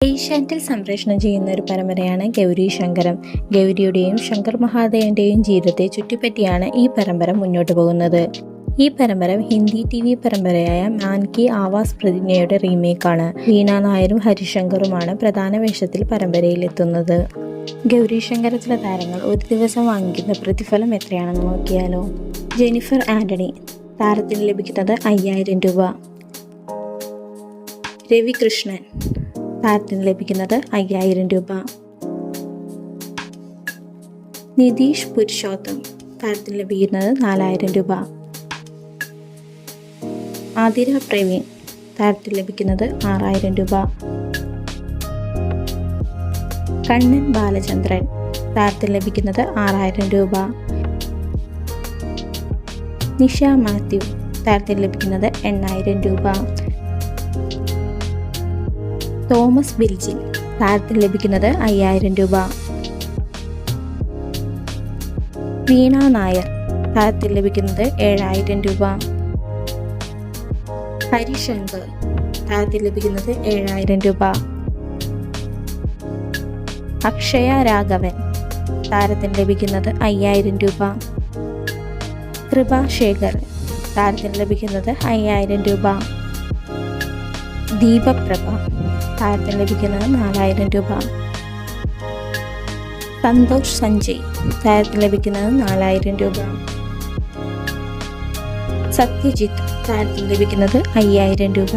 ഏഷ്യാനെറ്റിൽ സംപ്രേഷണം ചെയ്യുന്ന ഒരു പരമ്പരയാണ് ഗൗരി ശങ്കരം. ഗൗരിയുടെയും ശങ്കർ മഹാദേവന്റെയും ജീവിതത്തെ ചുറ്റിപ്പറ്റിയാണ് ഈ പരമ്പര മുന്നോട്ട് പോകുന്നത്. ഈ പരമ്പര ഹിന്ദി TV പരമ്പരയായ മാൻ കി ആവാസ് പ്രതിജ്ഞയുടെ റീമേക്കാണ്. വീണ നായരും ഹരിശങ്കറുമാണ് പ്രധാന വേഷത്തിൽ പരമ്പരയിലെത്തുന്നത്. ഗൗരി ശങ്കരത്തിലെ താരങ്ങൾ ഒരു ദിവസം വാങ്ങിക്കുന്ന പ്രതിഫലം എത്രയാണെന്ന് നോക്കിയാലോ. ജെനിഫർ ആന്റണി താരത്തിന് ലഭിക്കുന്നത് 5000 രൂപ. രവി കൃഷ്ണൻ താരത്തിന് ലഭിക്കുന്നത് 5000 രൂപ. നിതീഷ് പുരുഷോത്തം താരത്തിന് ലഭിക്കുന്നത് 4000 രൂപ. ആതിര പ്രവീൺ താരത്തിന് ലഭിക്കുന്നത് 6000 രൂപ. കണ്ണൻ ബാലചന്ദ്രൻ താരത്തിന് ലഭിക്കുന്നത് 6000 രൂപ. നിഷ മാത്യു താരത്തിന് ലഭിക്കുന്നത് 8000 രൂപ. തോമസ് ബിൽജിൻ താരത്തിന് ലഭിക്കുന്നത് 5000 രൂപ. വീണ നായർ താരത്തിന് ലഭിക്കുന്നത് 7000 രൂപ. ഹരിശങ്കർ താരത്തിന് ലഭിക്കുന്നത് 7000 രൂപ. അക്ഷയ രാഘവൻ താരത്തിന് ലഭിക്കുന്നത് 5000 രൂപ. കൃപാശേഖർ താരത്തിന് ലഭിക്കുന്നത് 5000 രൂപ. ദീപപ്രഭ താരത്തിന് ലഭിക്കുന്നത് 4000 രൂപ. സന്തോഷ് സഞ്ജയ് താരത്തിന് ലഭിക്കുന്നത് 4000 രൂപ. സത്യജിത്ത് താരത്തിന് ലഭിക്കുന്നത് 5000 രൂപ.